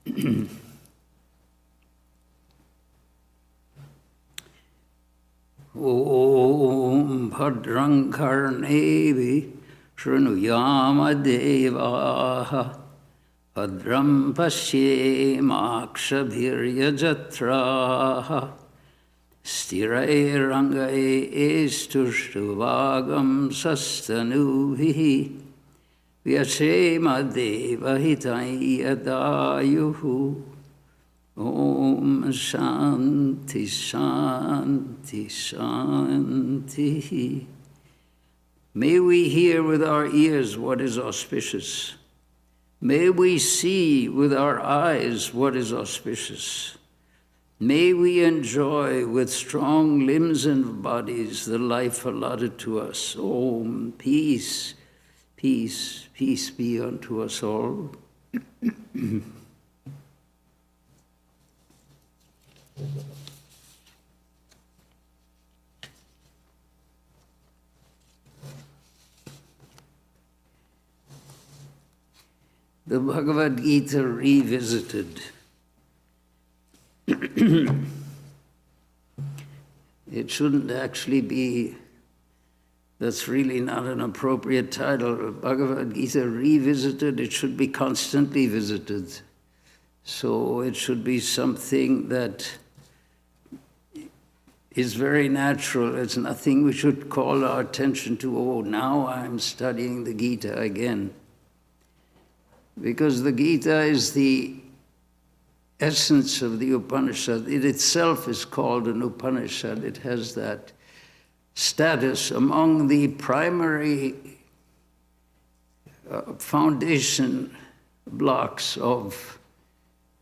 Om Bhadrang Karnevi Shrunuyama Devaha Bhadram Pashyemakshabhiryajatraha Sthirairangai Estushtvagam Sastanuvihi Vyachema Devahitai Yadayuhu. Om Shanti Shanti Shanti. May we hear with our ears what is auspicious. May we see with our eyes what is auspicious. May we enjoy with strong limbs and bodies the life allotted to us. Om, peace, peace, peace be unto us all. The Bhagavad Gita revisited. It shouldn't actually be, that's really not an appropriate title. Bhagavad Gita revisited, it should be constantly visited. So it should be something that is very natural. It's nothing we should call our attention to, oh, now I'm studying the Gita again. Because the Gita is the essence of the Upanishad. It itself is called an Upanishad. It has that status among the primary foundation blocks of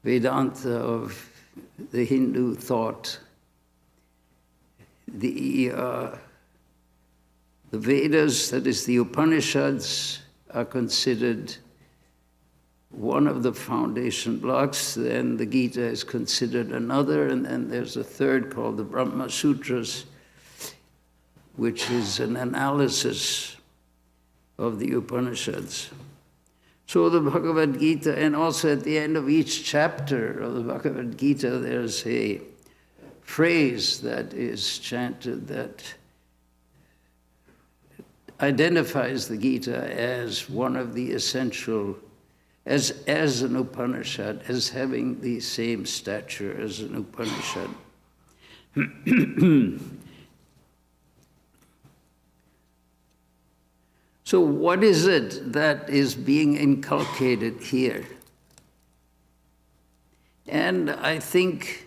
Vedanta, of the Hindu thought. The Vedas, that is the Upanishads, are considered one of the foundation blocks. Then the Gita is considered another, and then there's a third called the Brahma Sutras, which is an analysis of the Upanishads. So the Bhagavad Gita, and also at the end of each chapter of the Bhagavad Gita, there's a phrase that is chanted that identifies the Gita as one of the essential, as an Upanishad, as having the same stature as an Upanishad. So what is it that is being inculcated here? And I think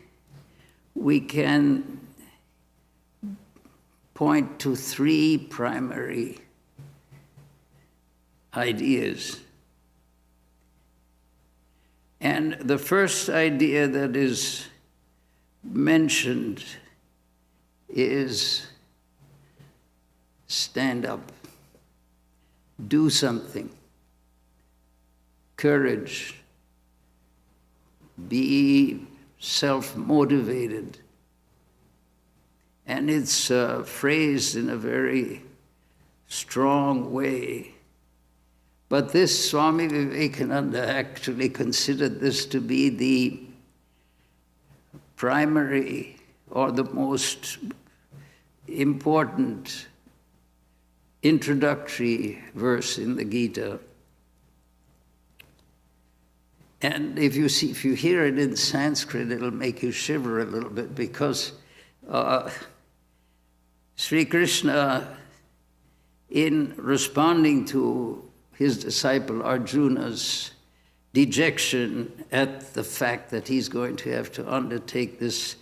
we can point to three primary ideas. And the first idea that is mentioned is stand up, do something, courage, be self-motivated. And it's phrased in a very strong way. But this Swami Vivekananda actually considered this to be the primary or the most important introductory verse in the Gita. And if you hear it in Sanskrit, it'll make you shiver a little bit, because Sri Krishna, in responding to his disciple Arjuna's dejection at the fact that he's going to have to undertake this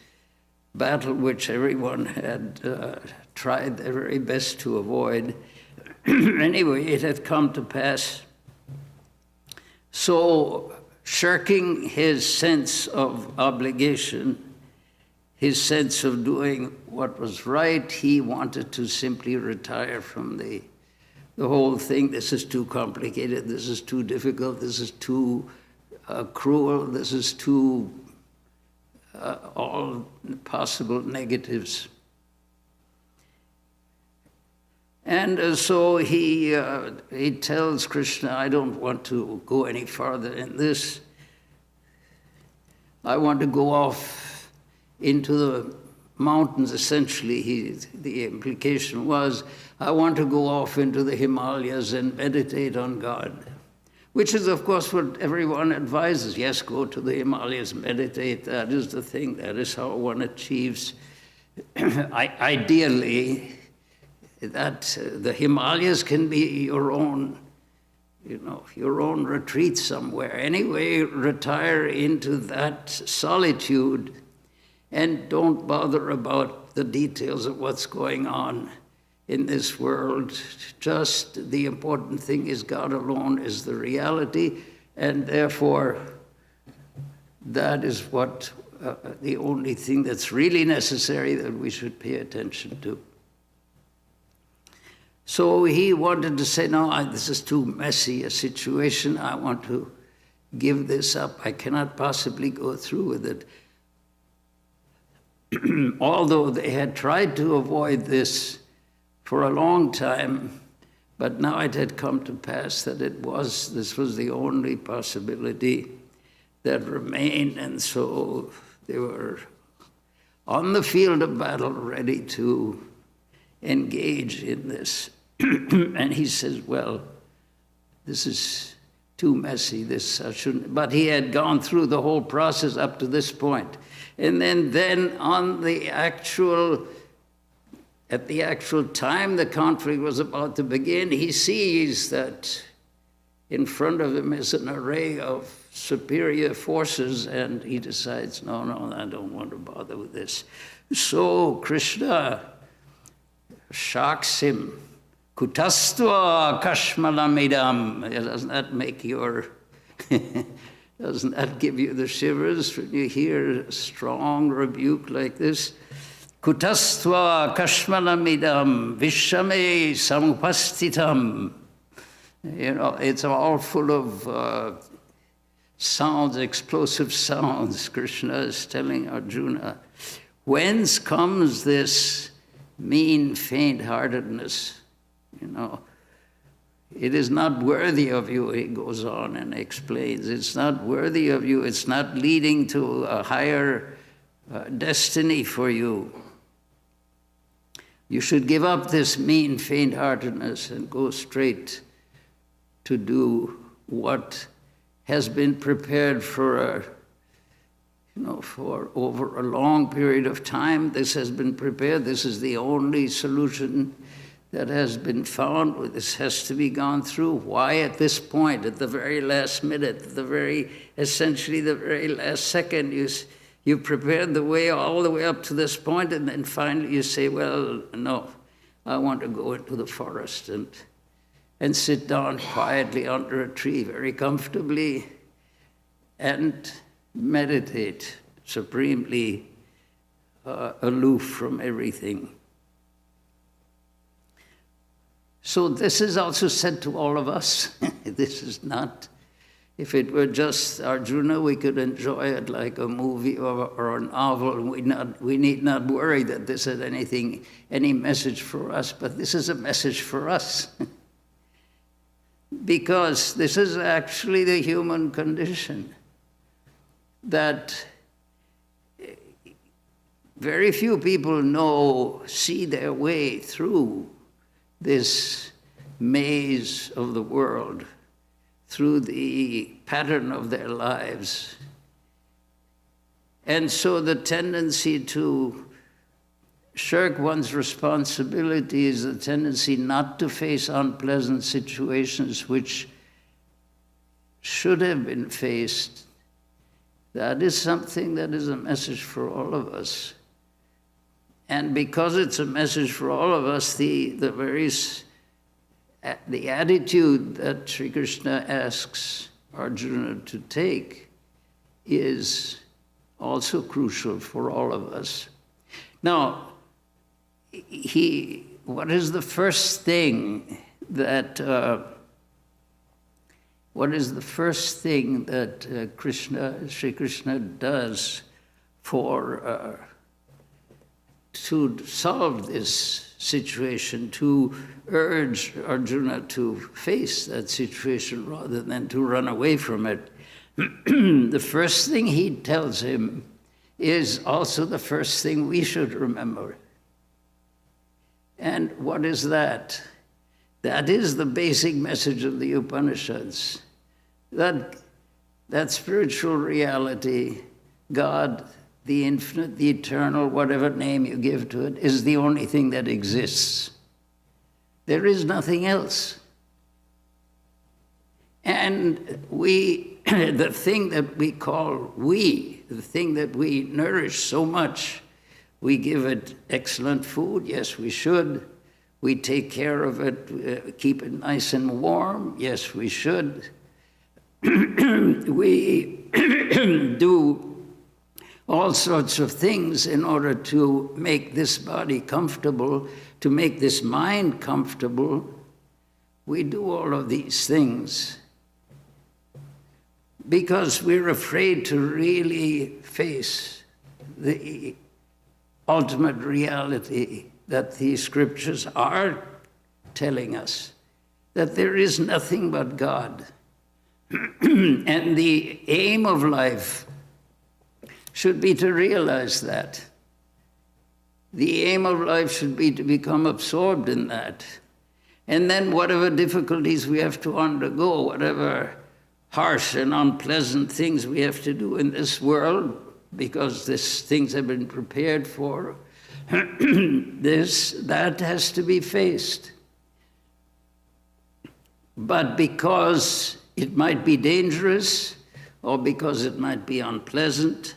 battle which everyone had tried their very best to avoid. Anyway, it had come to pass. So, shirking his sense of obligation, his sense of doing what was right, he wanted to simply retire from the whole thing. This is too complicated, this is too difficult, this is too cruel, this is too all possible negatives. And so he tells Krishna, I don't want to go any farther in this. I want to go off into the mountains, essentially. The implication was, I want to go off into the Himalayas and meditate on God, which is, of course, what everyone advises. Yes, go to the Himalayas, meditate. That is the thing. That is how one achieves, ideally, that the Himalayas can be your own, your own retreat somewhere. Anyway, retire into that solitude and don't bother about the details of what's going on in this world. Just the important thing is God alone is the reality, and therefore that is what the only thing that's really necessary that we should pay attention to. So he wanted to say, no, this is too messy a situation. I want to give this up. I cannot possibly go through with it. Although they had tried to avoid this for a long time, but now it had come to pass that this was the only possibility that remained, and so they were on the field of battle ready to engage in this. And he says, well, this is too messy, but he had gone through the whole process up to this point. And then on at the actual time the conflict was about to begin, he sees that in front of him is an array of superior forces, and he decides, no, I don't want to bother with this. So Krishna shocks him. Kutastva kashmalamidam. Doesn't that make doesn't that give you the shivers when you hear a strong rebuke like this? Kutastva kashmalamidam vishame samupastitam. It's all full of sounds, explosive sounds. Krishna is telling Arjuna, whence comes this mean faint-heartedness? It is not worthy of you, he goes on and explains. It's not worthy of you. It's not leading to a higher destiny for you. You should give up this mean faint-heartedness and go straight to do what has been prepared for over a long period of time. This has been prepared. This is the only solution that has been found. This has to be gone through. Why at this point, at the very last minute, essentially the very last second, you prepared the way all the way up to this point, and then finally you say, well, no, I want to go into the forest and sit down quietly under a tree very comfortably and meditate, supremely aloof from everything. So this is also said to all of us. This is not, if it were just Arjuna, we could enjoy it like a movie or a novel. We need not worry that this had any message for us, but this is a message for us. Because this is actually the human condition, that very few people see their way through this maze of the world, through the pattern of their lives. And so the tendency to shirk one's responsibility is the tendency not to face unpleasant situations which should have been faced. That is something that is a message for all of us. And because it's a message for all of us, the attitude that Sri Krishna asks Arjuna to take is also crucial for all of us. Now, what is the first thing that Sri Krishna does to solve this situation, to urge Arjuna to face that situation rather than to run away from it? the first thing he tells him is also the first thing we should remember. And what is that? That is the basic message of the Upanishads. That spiritual reality, God, the infinite, the eternal, whatever name you give to it, is the only thing that exists. There is nothing else. And the thing that we call the thing that we nourish so much, we give it excellent food, yes, we should. We take care of it, keep it nice and warm, yes, we should. We do all sorts of things in order to make this body comfortable, to make this mind comfortable. We do all of these things because we're afraid to really face the ultimate reality that these scriptures are telling us, that there is nothing but God. And the aim of life should be to realize that. The aim of life should be to become absorbed in that. And then whatever difficulties we have to undergo, whatever harsh and unpleasant things we have to do in this world, because these things have been prepared for, that has to be faced. But because it might be dangerous, or because it might be unpleasant,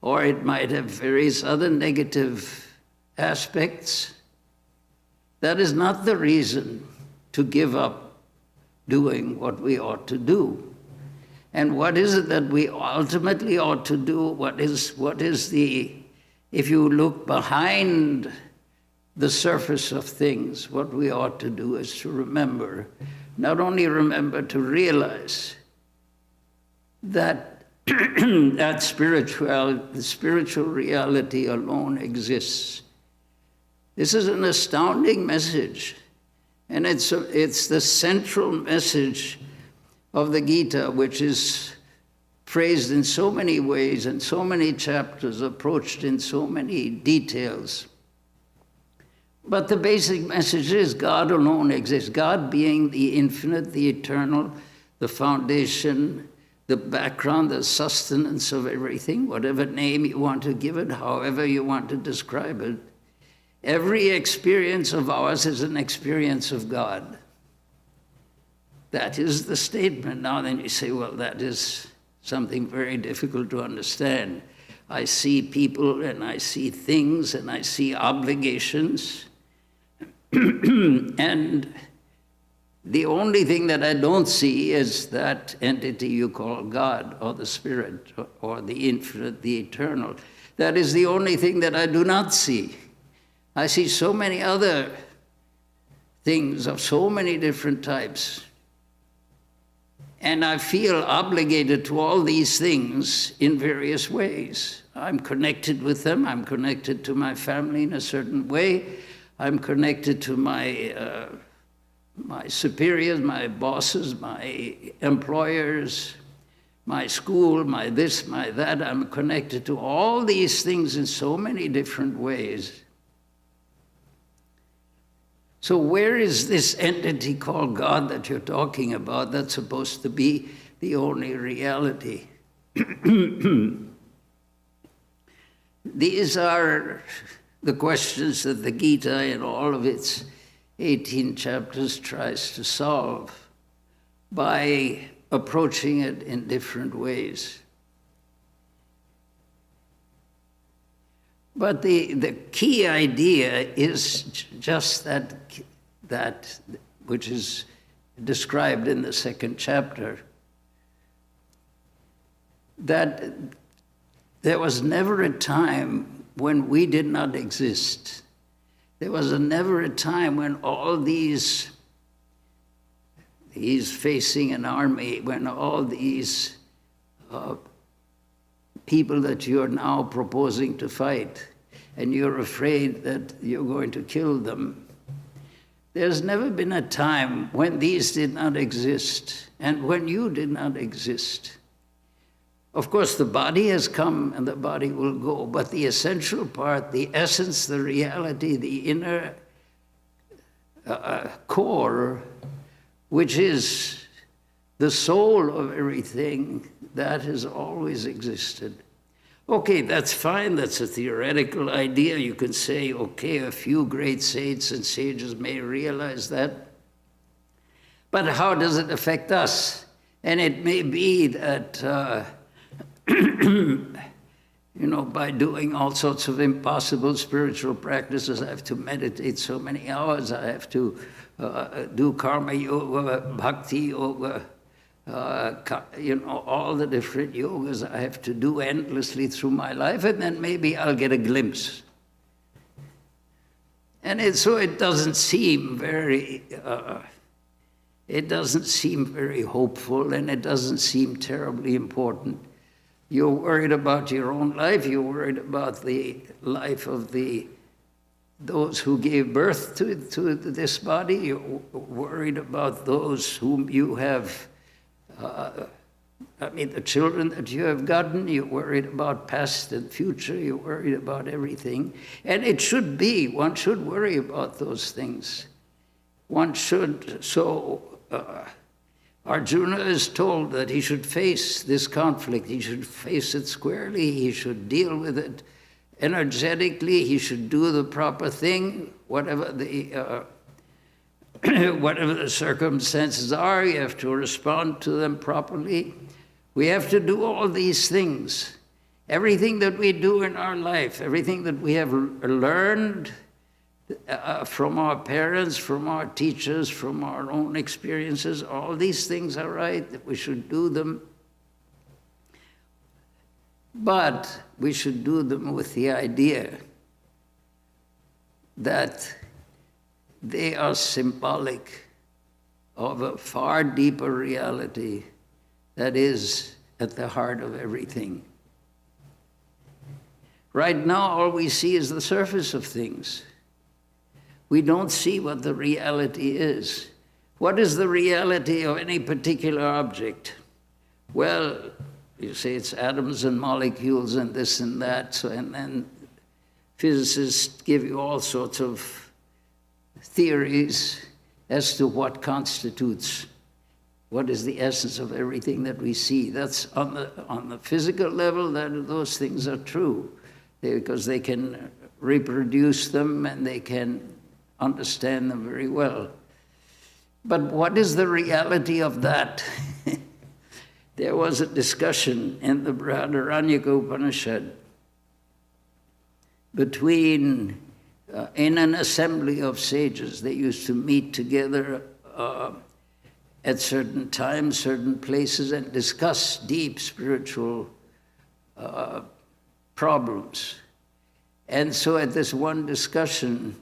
or it might have various other negative aspects, that is not the reason to give up doing what we ought to do. And what is it that we ultimately ought to do? What is the, if you look behind the surface of things, what we ought to do is to remember, not only remember, to realize that the spiritual reality alone exists. This is an astounding message, and it's the central message of the Gita, which is phrased in so many ways and so many chapters, approached in so many details. But the basic message is God alone exists. God being the infinite, the eternal, the foundation, the background, the sustenance of everything, whatever name you want to give it, however you want to describe it. Every experience of ours is an experience of God. That is the statement. Now then you say, well, that is something very difficult to understand. I see people and I see things and I see obligations. And the only thing that I don't see is that entity you call God or the Spirit or the infinite, the eternal. That is the only thing that I do not see. I see so many other things of so many different types. And I feel obligated to all these things in various ways. I'm connected with them. I'm connected to my family in a certain way. I'm connected to my superiors, my bosses, my employers, my school, my this, my that. I'm connected to all these things in so many different ways. So where is this entity called God that you're talking about that's supposed to be the only reality? These are the questions that the Gita in all of its 18 chapters tries to solve by approaching it in different ways. But the key idea is just that which is described in the second chapter, that there was never a time when we did not exist. There was never a time when all these facing an army, when all these people that you're now proposing to fight, and you're afraid that you're going to kill them. There's never been a time when these did not exist, and when you did not exist. Of course, the body has come and the body will go, but the essential part, the essence, the reality, the inner core, which is the soul of everything, that has always existed. Okay, that's fine. That's a theoretical idea. You can say, okay, a few great saints and sages may realize that. But how does it affect us? And it may be that, by doing all sorts of impossible spiritual practices, I have to meditate so many hours, I have to do karma yoga, bhakti yoga, all the different yogas I have to do endlessly through my life, and then maybe I'll get a glimpse. And so it doesn't seem very hopeful, and it doesn't seem terribly important. You're worried about your own life. You're worried about the life of those who gave birth to this body. You're worried about those whom you have, the children that you have gotten. You're worried about past and future. You're worried about everything. And it should be, one should worry about those things. One should, Arjuna is told that he should face this conflict. He should face it squarely. He should deal with it energetically. He should do the proper thing, whatever the circumstances are. You have to respond to them properly. We have to do all these things. Everything that we do in our life, everything that we have learned from our parents, from our teachers, from our own experiences, all these things are right, that we should do them. But we should do them with the idea that they are symbolic of a far deeper reality that is at the heart of everything. Right now, all we see is the surface of things. We don't see what the reality is. What is the reality of any particular object? Well, you say it's atoms and molecules and this and that, and then physicists give you all sorts of theories as to what constitutes, what is the essence of everything that we see. That's on the physical level, those things are true, because they can reproduce them and they can understand them very well. But what is the reality of that? There was a discussion in the Brihadaranyaka Upanishad between, in an assembly of sages. They used to meet together at certain times, certain places, and discuss deep spiritual problems. And so at this one discussion,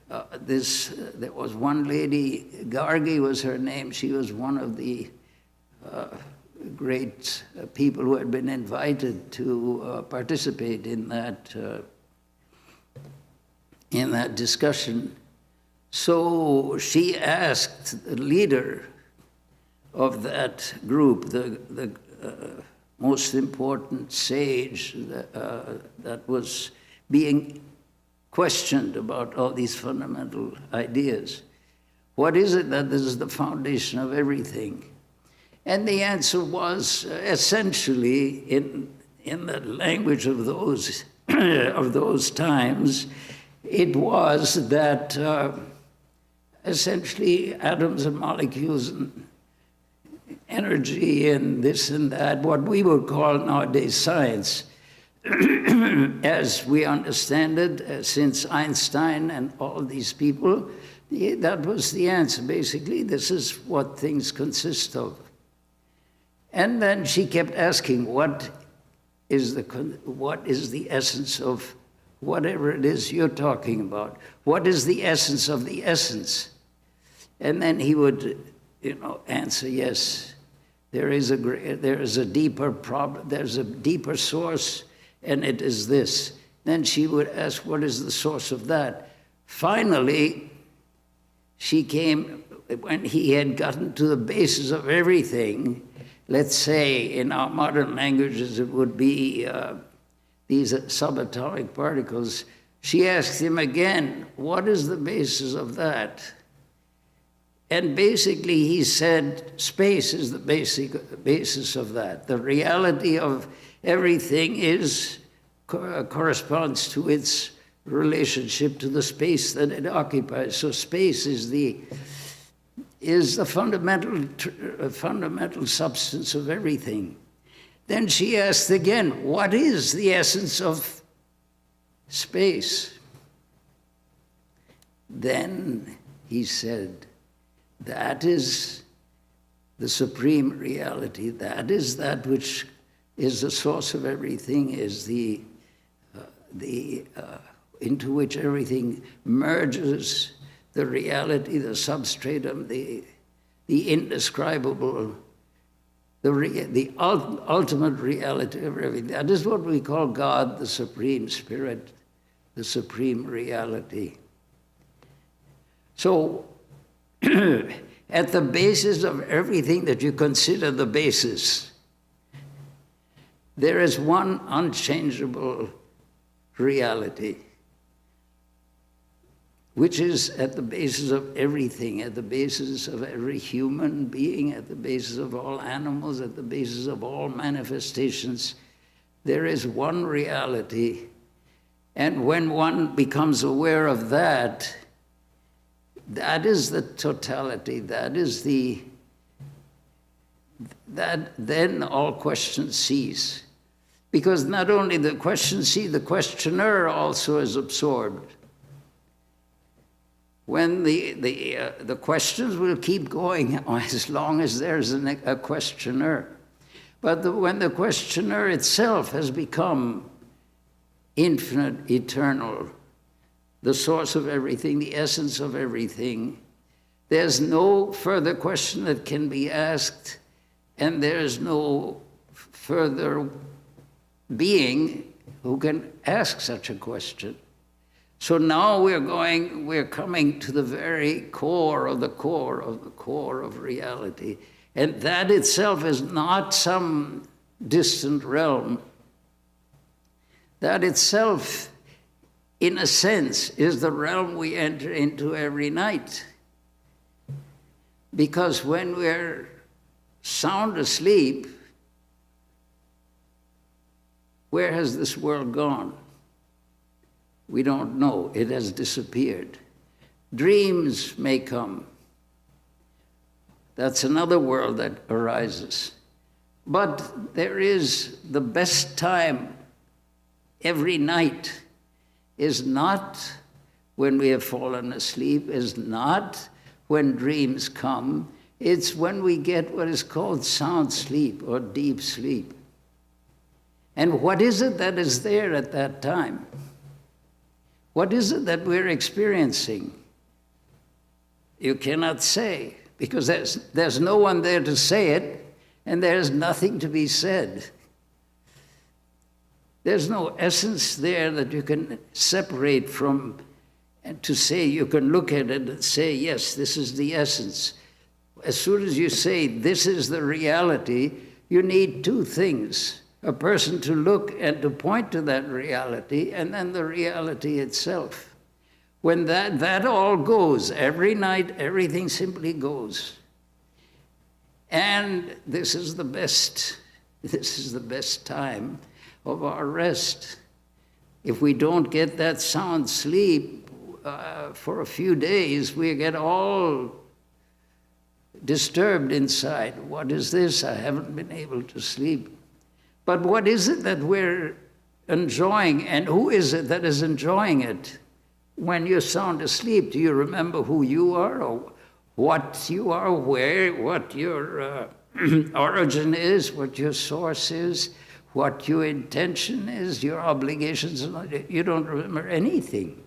there was one lady, Gargi was her name. She was one of the great people who had been invited to participate in that discussion. So she asked the leader of that group, the most important sage that was being questioned about all these fundamental ideas, what is it that this is the foundation of everything? And the answer was essentially, in the language of those of those times, it was that essentially atoms and molecules and energy and this and that, what we would call nowadays science, as we understand it, since Einstein and all these people, that was the answer. Basically, this is what things consist of. And then she kept asking, what is the essence of whatever it is you're talking about? What is the essence of the essence? And then he would, answer, yes, there is a deeper problem, there's a deeper source, and it is this. Then she would ask, what is the source of that? Finally, she came, when he had gotten to the basis of everything, let's say in our modern languages it would be these subatomic particles. She asked him again, what is the basis of that? And basically he said, space is the basis of that. The reality of everything corresponds to its relationship to the space that it occupies. So space is the fundamental substance of everything. Then she asked again, what is the essence of space? Then he said, that is the supreme reality. That is that which is the source of everything, is the into which everything merges, the reality, the substratum, the indescribable, the ultimate reality of everything. That is what we call God, the Supreme Spirit, the Supreme Reality. So, at the basis of everything that you consider the basis, there is one unchangeable reality, which is at the basis of everything, at the basis of every human being, at the basis of all animals, at the basis of all manifestations. There is one reality. And when one becomes aware of that, that is the totality, then all questions cease. Because not only the questions cease, the questioner also is absorbed. When the questions will keep going as long as there's a questioner. But when the questioner itself has become infinite, eternal, the source of everything, the essence of everything, there's no further question that can be asked, and there's no further being who can ask such a question. So now we're coming to the very core of the core of the core of reality. And that itself is not some distant realm. That itself, in a sense, is the realm we enter into every night. Because when we're sound asleep, where has this world gone? We don't know. It has disappeared. Dreams may come. That's another world that arises. But there is the best time every night is not when we have fallen asleep, is not when dreams come. It's when we get what is called sound sleep or deep sleep. And what is it that is there at that time? What is it that we're experiencing? You cannot say, because there's no one there to say it, and there's nothing to be said. There's no essence there that you can separate from, and to say, you can look at it and say, yes, this is the essence. As soon as you say, this is the reality, you need two things. A person to look and to point to that reality, and then the reality itself. When that all goes, every night, everything simply goes. And this is the best time of our rest. If we don't get that sound sleep for a few days, we get all disturbed inside. What is this? I haven't been able to sleep. But what is it that we're enjoying, and who is it that is enjoying it? When you're sound asleep, do you remember who you are, or what you are, what your origin is, what your source is, what your intention is, your obligations? You don't remember anything.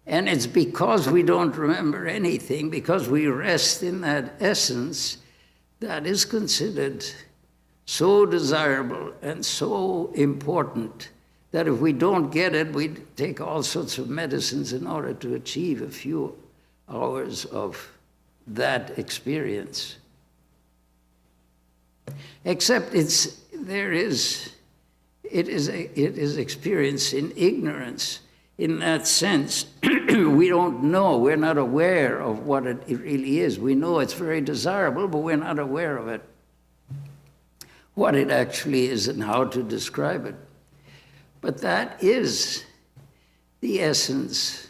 And it's because we don't remember anything, because we rest in that essence, that is considered so desirable and so important that if we don't get it, we take all sorts of medicines in order to achieve a few hours of that experience. Except it is experience in ignorance. In that sense, we don't know, we're not aware of what it really is. We know it's very desirable, but we're not aware of it, what it actually is and how to describe it. But that is the essence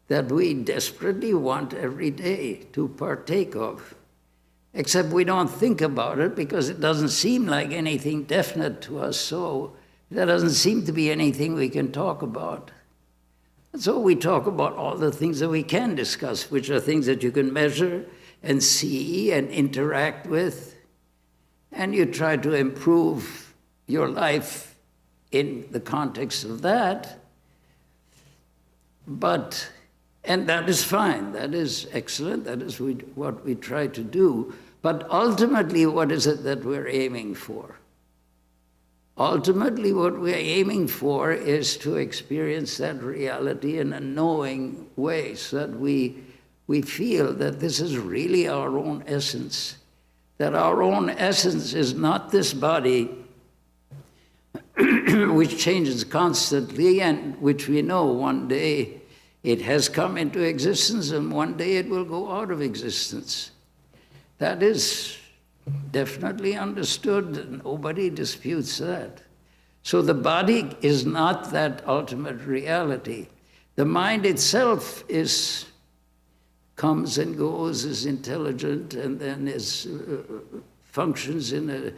that we desperately want every day to partake of. Except we don't think about it because it doesn't seem like anything definite to us, so there doesn't seem to be anything we can talk about. And so we talk about all the things that we can discuss, which are things that you can measure and see and interact with, and you try to improve your life in the context of that. And that is fine, that is excellent, that is what we try to do. But ultimately, what is it that we're aiming for? Ultimately, what we're aiming for is to experience that reality in a knowing way, so that we feel that this is really our own essence, that our own essence is not this body, which changes constantly and which we know one day it has come into existence and one day it will go out of existence. That is definitely understood, and nobody disputes that. So the body is not that ultimate reality. The mind itself comes and goes, is intelligent, and then functions in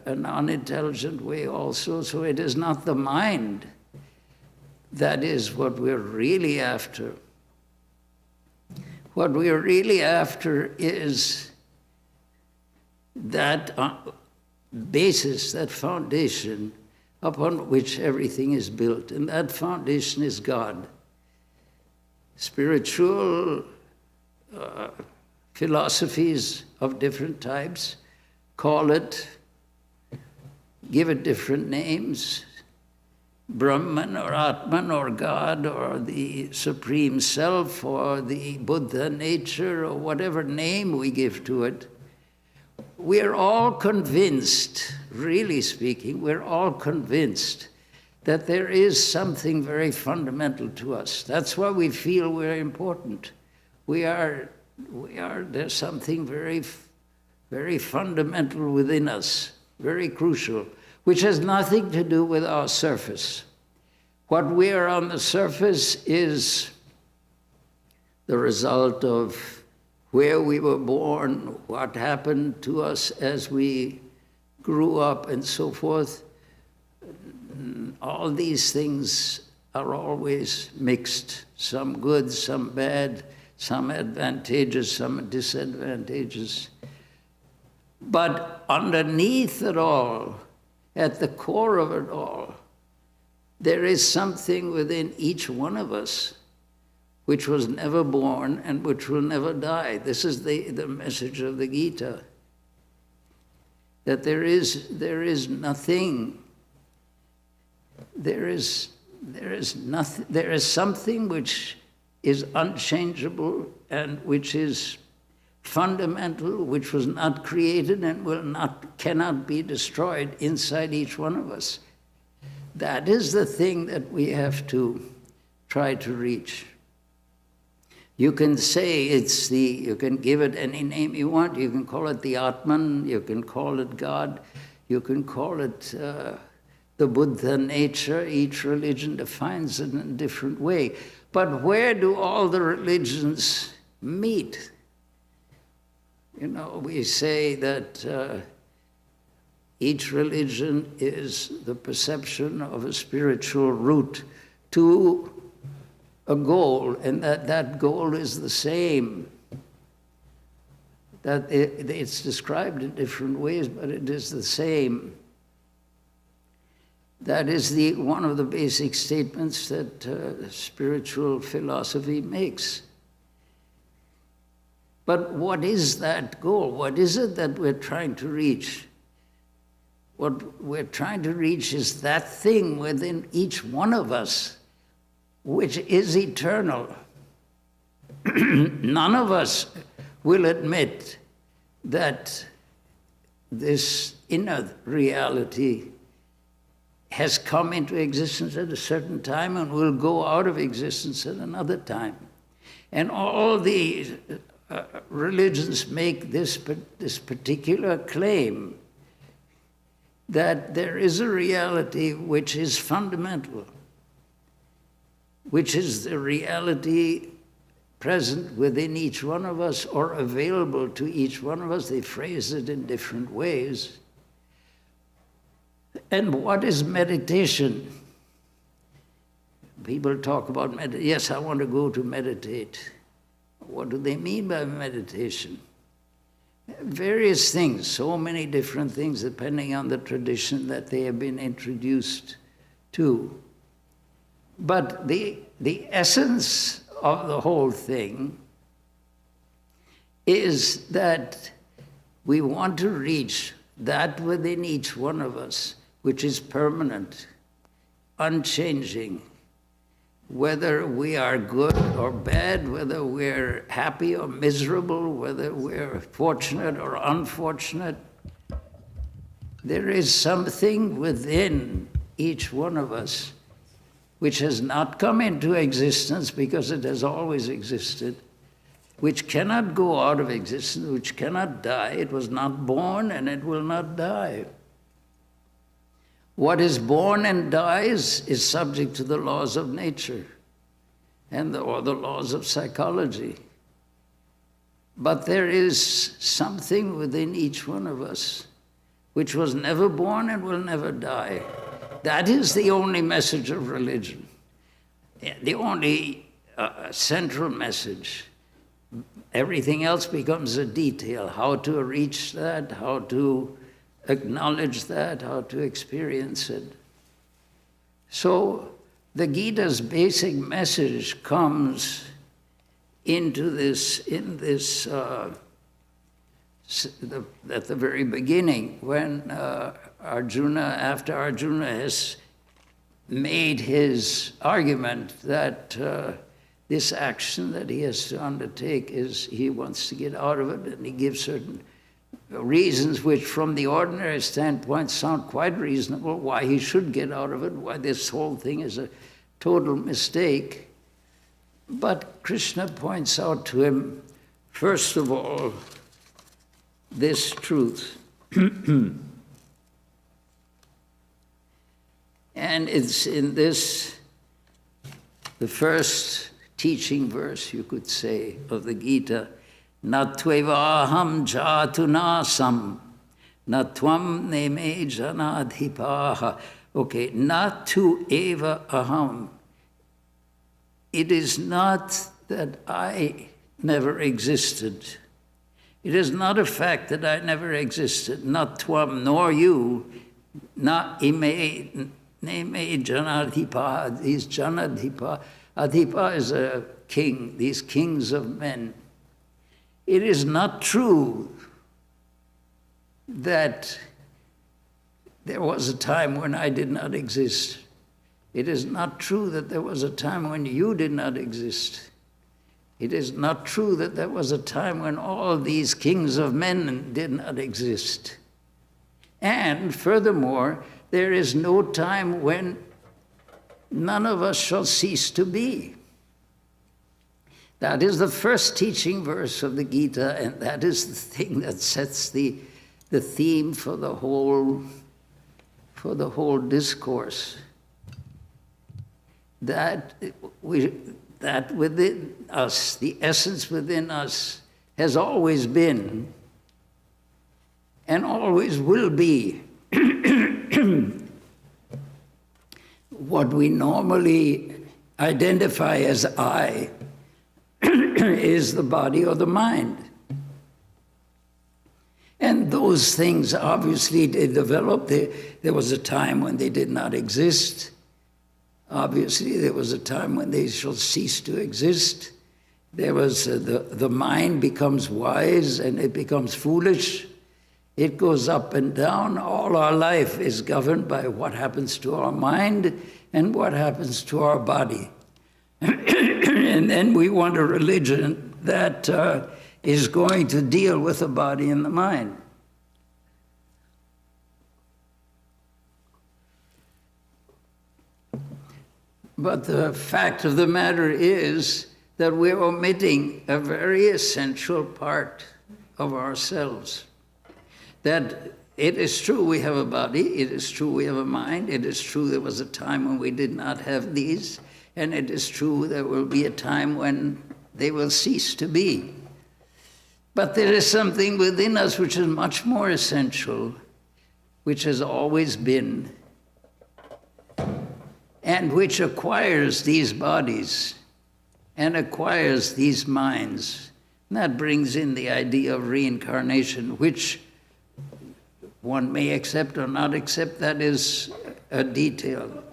a non-intelligent way also. So it is not the mind that is what we're really after. What we are really after is that basis, that foundation upon which everything is built. And that foundation is God. Spiritual philosophies of different types give it different names. Brahman or Atman or God or the Supreme Self or the Buddha nature or whatever name we give to it. We're all convinced, really speaking, we're all convinced that there is something very fundamental to us. That's why we feel we're important. There's something very, very fundamental within us, very crucial, which has nothing to do with our surface. What we are on the surface is the result of where we were born, what happened to us as we grew up, and so forth. All these things are always mixed, some good, some bad, some advantageous, some disadvantageous. But underneath it all, at the core of it all, there is something within each one of us which was never born and which will never die. This is the message of the Gita. That there is nothing, there is something which is unchangeable and which is fundamental, which was not created and cannot be destroyed inside each one of us. That is the thing that we have to try to reach. You can say you can give it any name you want. You can call it the Atman, you can call it God, you can call it the Buddha nature. Each religion defines it in a different way. But where do all the religions meet? You know, we say that each religion is the perception of a spiritual route to a goal, and that goal is the same. That it's described in different ways, but it is the same. That is one of the basic statements that spiritual philosophy makes. But what is that goal? What is it that we're trying to reach? What we're trying to reach is that thing within each one of us which is eternal. None of us will admit that this inner reality has come into existence at a certain time and will go out of existence at another time. And all the religions make this particular claim that there is a reality which is fundamental, which is the reality present within each one of us or available to each one of us. They phrase it in different ways. And what is meditation? People talk about meditation. Yes, I want to go to meditate. What do they mean by meditation? Various things, so many different things, depending on the tradition that they have been introduced to. But the essence of the whole thing is that we want to reach that within each one of us which is permanent, unchanging, whether we are good or bad, whether we're happy or miserable, whether we're fortunate or unfortunate. There is something within each one of us which has not come into existence because it has always existed, which cannot go out of existence, which cannot die. It was not born and it will not die. What is born and dies is subject to the laws of nature or the laws of psychology. But there is something within each one of us which was never born and will never die. That is the only message of religion, the only central message. Everything else becomes a detail, how to reach that, how to acknowledge that, how to experience it. So the Gita's basic message comes into this, at the very beginning, when after Arjuna has made his argument that this action that he has to undertake is, he wants to get out of it, and he gives certain reasons which from the ordinary standpoint sound quite reasonable, why he should get out of it, why this whole thing is a total mistake. But Krishna points out to him, first of all, this truth. And it's in this, the first teaching verse, you could say, of the Gita, Na tvevaham jatunasam, na tvam neme janadhipaha. Okay, na tu eva aham. It is not that I never existed. It is not a fact that I never existed. Not tvam, nor you. Na ime neme janadhipaha. These janadhipa. Adhipa is a king, these kings of men. It is not true that there was a time when I did not exist. It is not true that there was a time when you did not exist. It is not true that there was a time when all these kings of men did not exist. And furthermore, there is no time when none of us shall cease to be. That is the first teaching verse of the Gita, and that is the thing that sets the theme for the whole discourse. That within us, the essence within us, has always been and always will be what we normally identify as I is the body or the mind. And those things obviously they developed. There was a time when they did not exist. Obviously, there was a time when they shall cease to exist. There was the mind becomes wise and it becomes foolish. It goes up and down. All our life is governed by what happens to our mind and what happens to our body. And then we want a religion that is going to deal with the body and the mind. But the fact of the matter is that we're omitting a very essential part of ourselves. That it is true we have a body, it is true we have a mind, it is true there was a time when we did not have these, and it is true there will be a time when they will cease to be. But there is something within us which is much more essential, which has always been, and which acquires these bodies and acquires these minds. And that brings in the idea of reincarnation, which one may accept or not accept. That is a detail.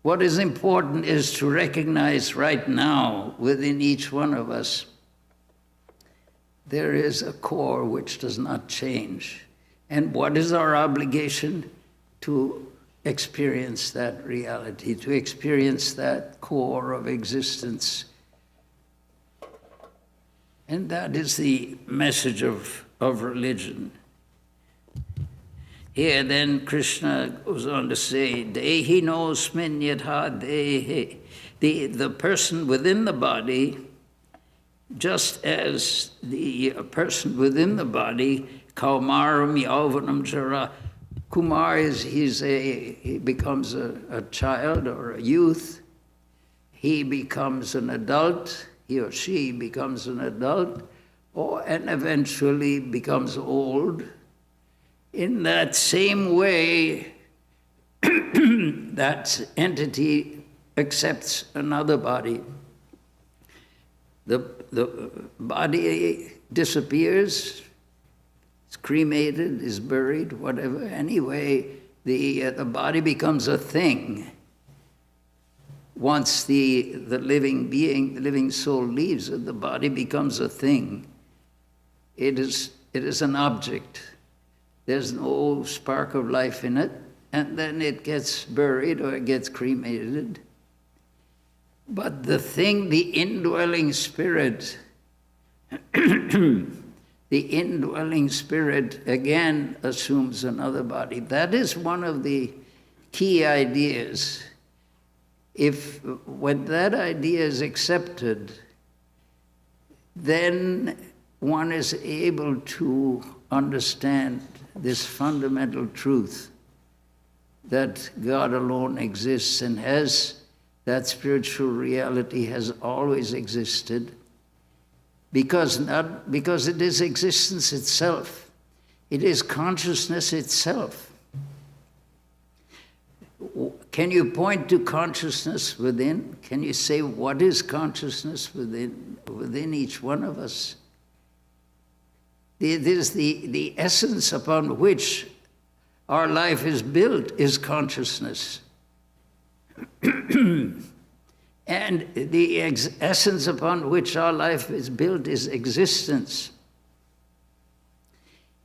What is important is to recognize right now within each one of us there is a core which does not change. And what is our obligation? To experience that reality, to experience that core of existence. And that is the message of religion. Here then Krishna goes on to say, Dehi nosmin yatha dehi. The person within the body, just as the person within the body, kaumaram yauvanam jara. Kumar he becomes a child or a youth. He becomes an adult. He or she becomes an adult, and eventually becomes old. In that same way, that entity accepts another body. The body disappears, is cremated, is buried, whatever. Anyway, the body becomes a thing. Once the living being, the living soul leaves it, the body becomes a thing. It is an object. There's no spark of life in it, and then it gets buried or it gets cremated. But the thing, the indwelling spirit, the indwelling spirit again assumes another body. That is one of the key ideas. When that idea is accepted, then one is able to understand this fundamental truth that God alone exists and that spiritual reality has always existed, because it is existence itself. It is consciousness itself. Can you point to consciousness within? Can you say what is consciousness within each one of us? It is the essence upon which our life is built is consciousness. And the essence upon which our life is built is existence.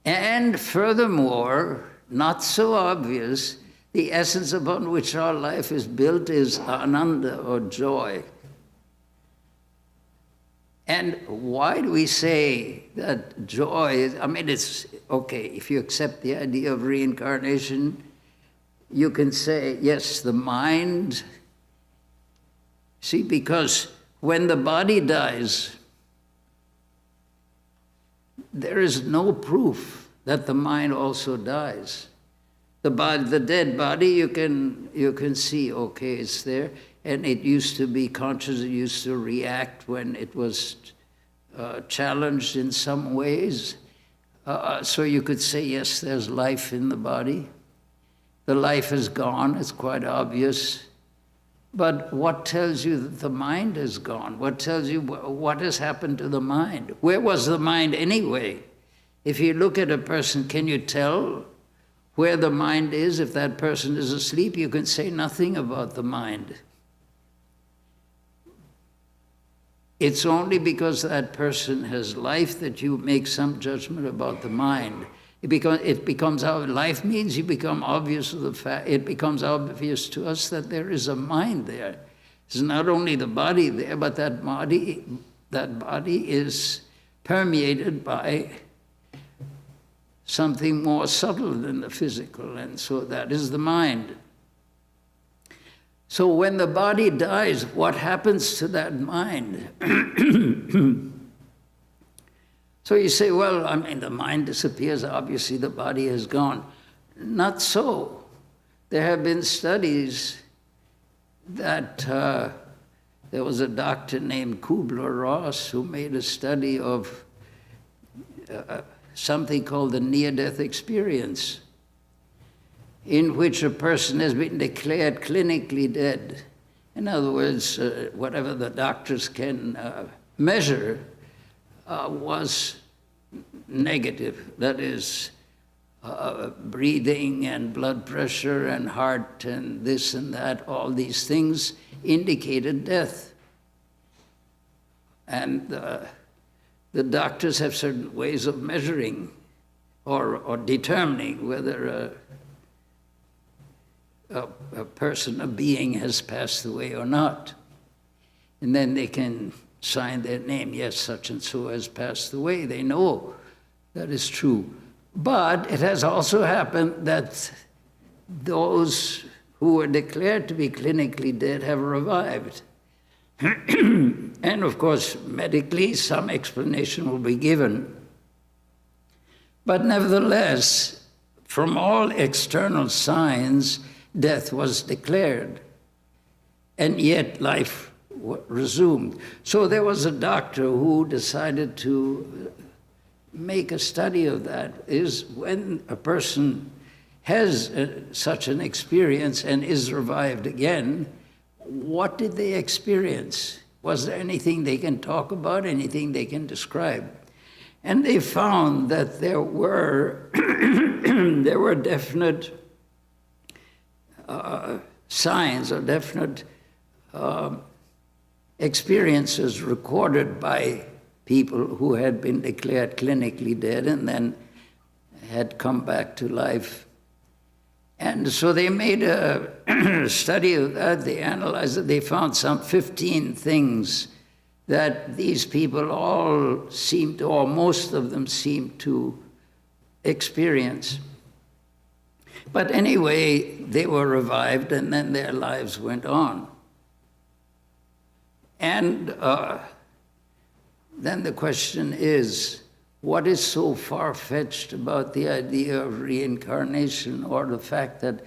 And furthermore, not so obvious, the essence upon which our life is built is ananda, or joy. And why do we say that joy is, it's okay, if you accept the idea of reincarnation, you can say, yes, the mind. See, because when the body dies, there is no proof that the mind also dies. The dead body, you can see, okay, it's there, and it used to be conscious, it used to react when it was challenged in some ways. So you could say, yes, there's life in the body. The life is gone, it's quite obvious. But what tells you that the mind is gone? What tells you what has happened to the mind? Where was the mind anyway? If you look at a person, can you tell where the mind is? If that person is asleep, you can say nothing about the mind. It's only because that person has life that you make some judgment about the mind. It becomes life means you become obvious of the fact. It becomes obvious to us that there is a mind there. It's not only the body there, but that body is permeated by something more subtle than the physical, and so that is the mind. So when the body dies, what happens to that mind? So you say, well, I mean, the mind disappears, obviously the body is gone. Not so. There have been studies that there was a doctor named Kubler-Ross who made a study of something called the near-death experience, in which a person has been declared clinically dead. In other words, whatever the doctors can measure was negative. That is, breathing and blood pressure and heart and this and that, all these things indicated death. And the doctors have certain ways of measuring or determining whether a person, a being, has passed away or not. And then they can sign their name, yes, such and so has passed away. They know that is true. But it has also happened that those who were declared to be clinically dead have revived. And of course, medically, some explanation will be given. But nevertheless, from all external signs, death was declared. And yet life resumed. So there was a doctor who decided to make a study of that, is when a person has such an experience and is revived again, what did they experience? Was there anything they can talk about, anything they can describe? And they found that there were definite signs or definite experiences recorded by people who had been declared clinically dead and then had come back to life. And so they made a study of that, they analyzed it, they found some 15 things that these people all seemed, or most of them seemed to experience. But anyway, they were revived and then their lives went on. And then the question is, what is so far-fetched about the idea of reincarnation, or the fact that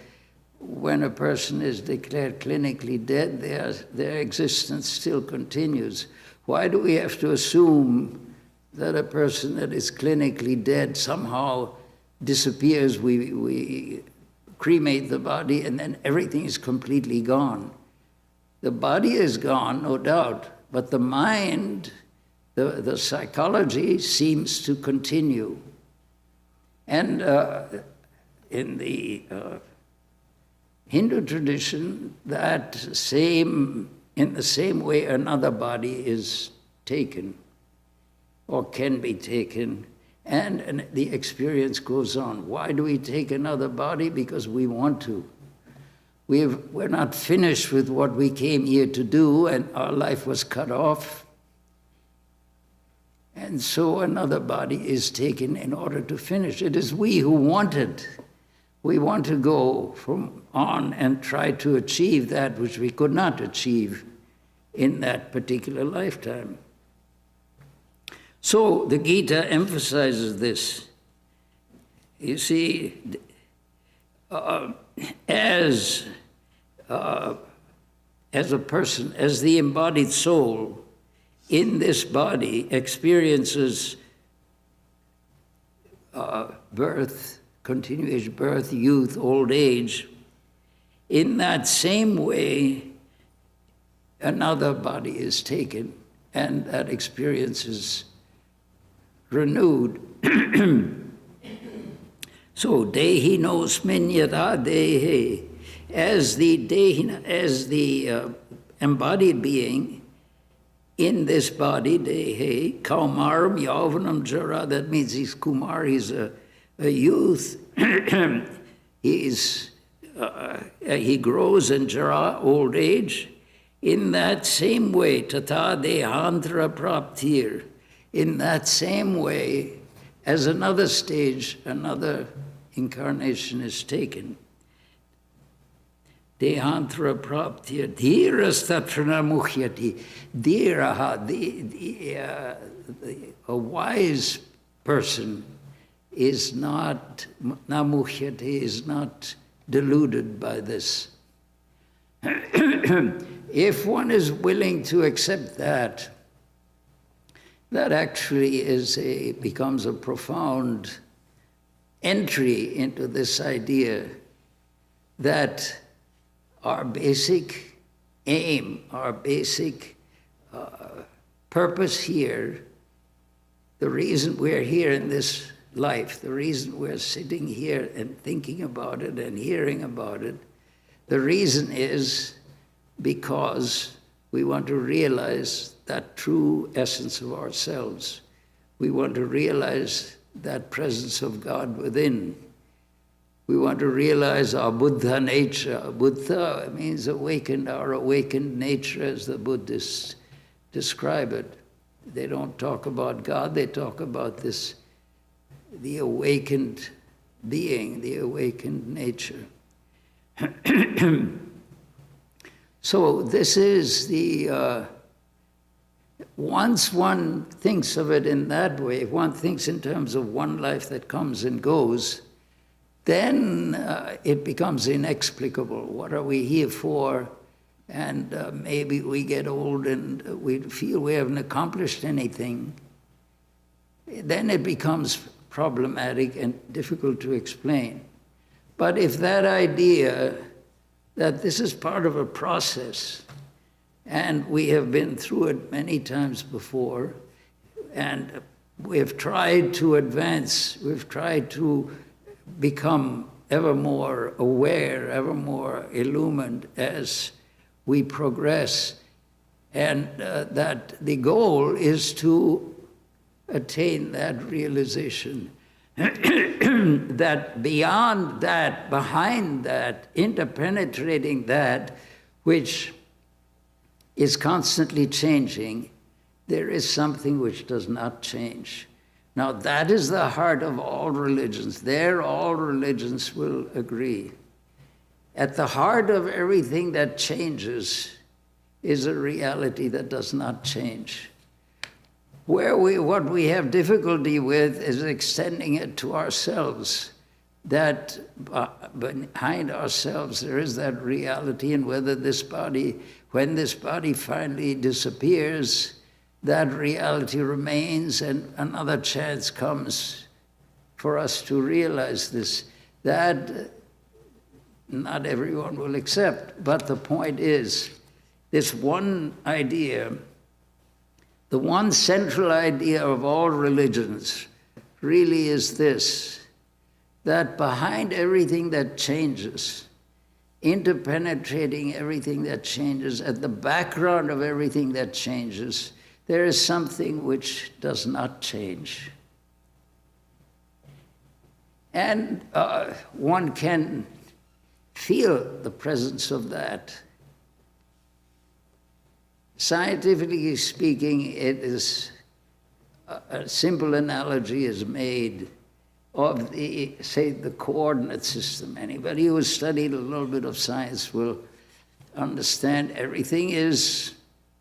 when a person is declared clinically dead, their existence still continues? Why do we have to assume that a person that is clinically dead somehow disappears? We cremate the body and then everything is completely gone. The body is gone, no doubt, but the mind, the psychology seems to continue. And in the Hindu tradition, in the same way another body is taken or can be taken, and the experience goes on. Why do we take another body? Because we want to. We're not finished with what we came here to do, and our life was cut off. And so another body is taken in order to finish. It is we who want it. We want to go on and try to achieve that which we could not achieve in that particular lifetime. So the Gita emphasizes this. You see, as a person, as the embodied soul in this body experiences birth, continuous birth, youth, old age, in that same way, another body is taken, and that experience is renewed. So, dehi nosmin yada dehe, as the embodied being in this body, dehe, kaumaram yauvanam jara, that means he's kumar, he's a youth, he grows in jara, old age. In that same way, tata dehantra praptir, in that same way as another stage, another incarnation is taken. Dehantra praptya dhirastatrana mukhyati. Dhiraha, a wise person is not, namukhyati, is not deluded by this. If one is willing to accept that, that actually becomes a profound entry into this idea that our basic aim, our basic purpose here, the reason we're here in this life, the reason we're sitting here and thinking about it and hearing about it, the reason is because we want to realize that true essence of ourselves. We want to realize that presence of God within. We want to realize our Buddha nature. Buddha means awakened, our awakened nature as the Buddhists describe it. They don't talk about God, they talk about this, the awakened being, the awakened nature. So this is the, once one thinks of it in that way, if one thinks in terms of one life that comes and goes, then it becomes inexplicable. What are we here for? And maybe we get old and we feel we haven't accomplished anything. Then it becomes problematic and difficult to explain. But if that idea that this is part of a process, and we have been through it many times before, and we've tried to advance, we've tried to become ever more aware, ever more illumined as we progress, and that the goal is to attain that realization. That beyond that, behind that, interpenetrating that, which is constantly changing, there is something which does not change. Now that is the heart of all religions. There all religions will agree. At the heart of everything that changes is a reality that does not change. What we have difficulty with is extending it to ourselves, that behind ourselves there is that reality, and whether this body, when this body finally disappears, that reality remains and another chance comes for us to realize this. That not everyone will accept, but the point is, this one idea, the one central idea of all religions really is this, that behind everything that changes, interpenetrating everything that changes, at the background of everything that changes, there is something which does not change. And one can feel the presence of that. Scientifically speaking, it is a simple analogy is made of the, say, the coordinate system. Anybody who has studied a little bit of science will understand everything is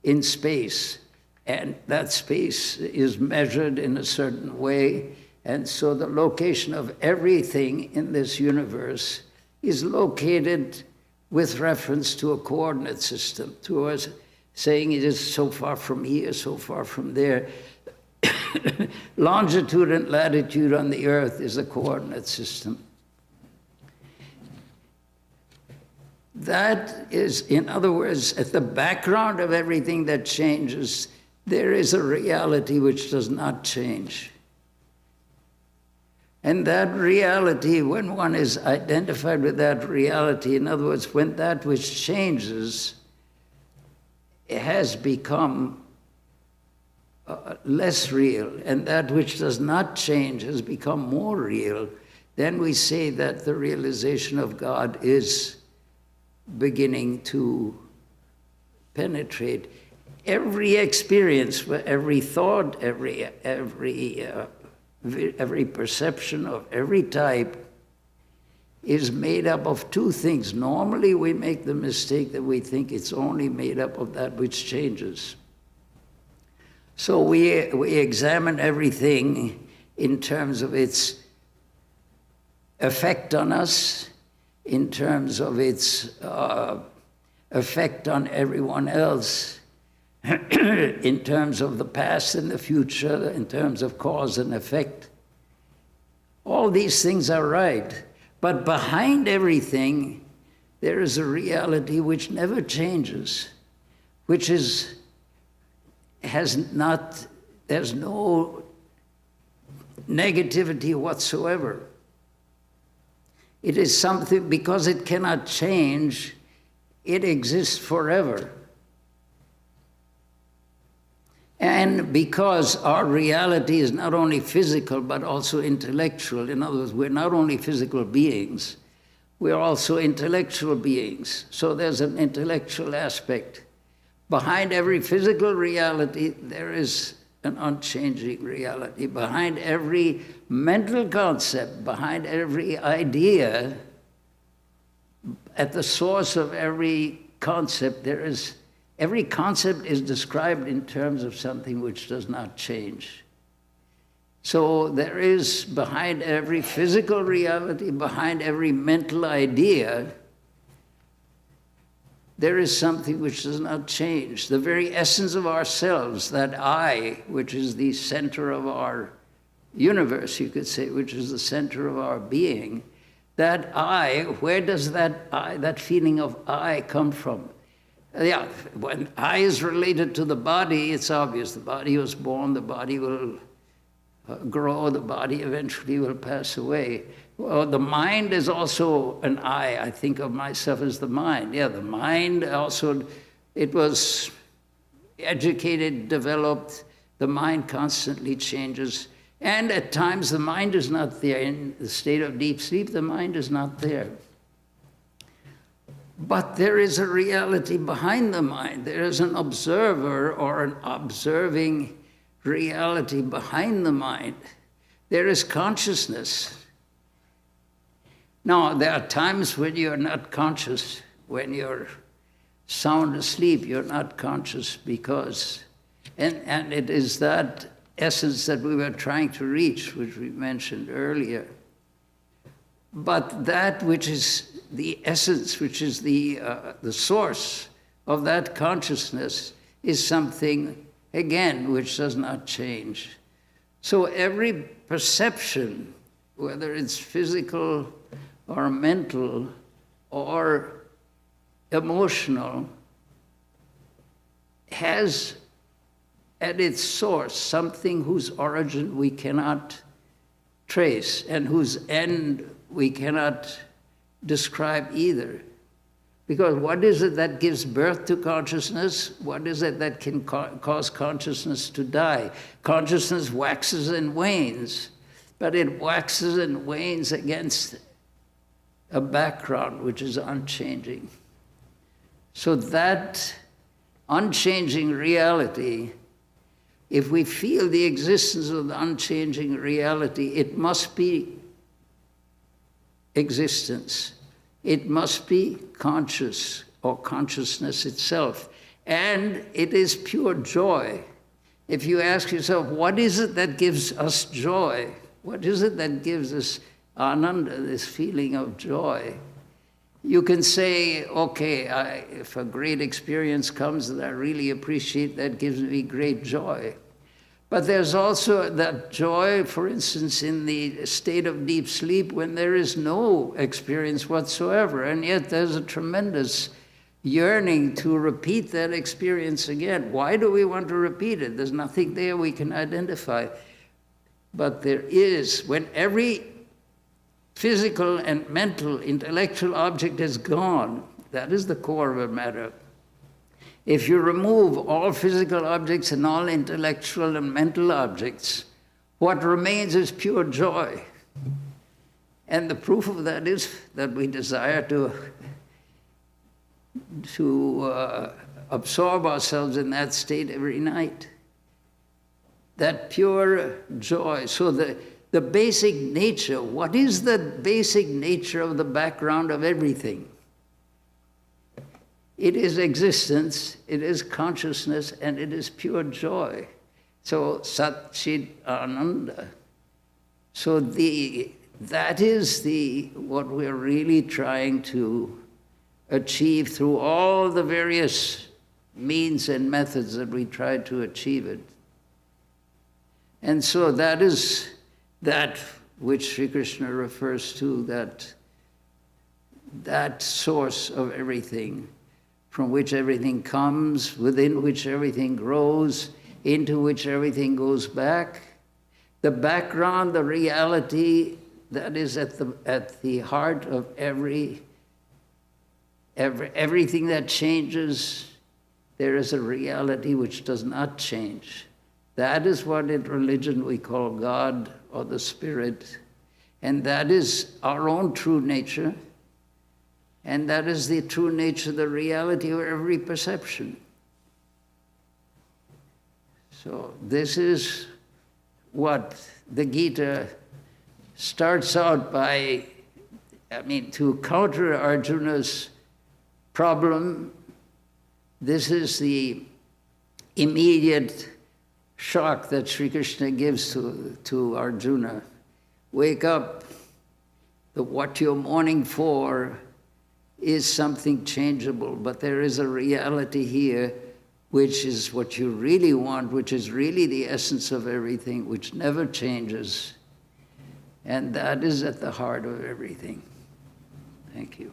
in space, and that space is measured in a certain way, and so the location of everything in this universe is located with reference to a coordinate system, to us saying it is so far from here, so far from there. Longitude and latitude on the earth is a coordinate system. That is, in other words, at the background of everything that changes, there is a reality which does not change. And that reality, when one is identified with that reality, in other words, when that which changes has become less real, and that which does not change has become more real, then we say that the realization of God is beginning to penetrate. every experience, every thought, every perception of every type is made up of two things. Normally we make the mistake that we think it's only made up of that which changes. So we examine everything in terms of its effect on us, in terms of its effect on everyone else, in terms of the past and the future, in terms of cause and effect. All these things are right, but behind everything there is a reality which never changes, which there's no negativity whatsoever. It is something, because it cannot change, it exists forever. And because our reality is not only physical, but also intellectual. In other words, we're not only physical beings, we're also intellectual beings. So there's an intellectual aspect. Behind every physical reality, there is an unchanging reality. Behind every mental concept, behind every idea, at the source of every concept, every concept is described in terms of something which does not change. So there is, behind every physical reality, behind every mental idea, there is something which does not change. The very essence of ourselves, that I, which is the center of our universe, you could say, which is the center of our being, that I, where does that I, that feeling of I come from? Yeah, when I is related to the body, it's obvious. The body was born, the body will grow, the body eventually will pass away. Well, the mind is also an I think of myself as the mind. Yeah, the mind also, it was educated, developed, the mind constantly changes. And at times the mind is not there. In the state of deep sleep, the mind is not there. But there is a reality behind the mind. There is an observer or an observing reality behind the mind. There is consciousness. Now, there are times when you're not conscious. When you're sound asleep, you're not conscious because, and it is that essence that we were trying to reach, which we mentioned earlier. But that which is the essence, which is the source of that consciousness, is something, again, which does not change. So every perception, whether it's physical or mental or emotional, has at its source something whose origin we cannot trace and whose end we cannot describe either. Because what is it that gives birth to consciousness? What is it that can cause consciousness to die? Consciousness waxes and wanes, but it waxes and wanes against a background which is unchanging. So that unchanging reality, if we feel the existence of the unchanging reality, it must be existence. It must be conscious or consciousness itself. And it is pure joy. If you ask yourself, what is it that gives us joy? What is it that gives us ananda, this feeling of joy? You can say, okay, if a great experience comes that I really appreciate, that gives me great joy. But there's also that joy, for instance, in the state of deep sleep when there is no experience whatsoever, and yet there's a tremendous yearning to repeat that experience again. Why do we want to repeat it? There's nothing there we can identify. But there is, when every physical and mental, intellectual object is gone, that is the core of the matter. If you remove all physical objects and all intellectual and mental objects, what remains is pure joy. And the proof of that is that we desire to absorb ourselves in that state every night. That pure joy. So the basic nature, what is the basic nature of the background of everything? It is existence, it is consciousness, and it is pure joy. So Sat Chit Ananda. So that is what we're really trying to achieve through all the various means and methods that we try to achieve it. And so that is that which Sri Krishna refers to, that source of everything, from which everything comes, within which everything grows, into which everything goes back. The background, the reality that is at the heart of everything that changes, there is a reality which does not change. That is what in religion we call God or the Spirit. And that is our own true nature. And that is the true nature, the reality of every perception. So this is what the Gita starts out by, to counter Arjuna's problem. This is the immediate shock that Sri Krishna gives to Arjuna. Wake up, what you're mourning for is something changeable, but there is a reality here which is what you really want, which is really the essence of everything, which never changes. And that is at the heart of everything. Thank you.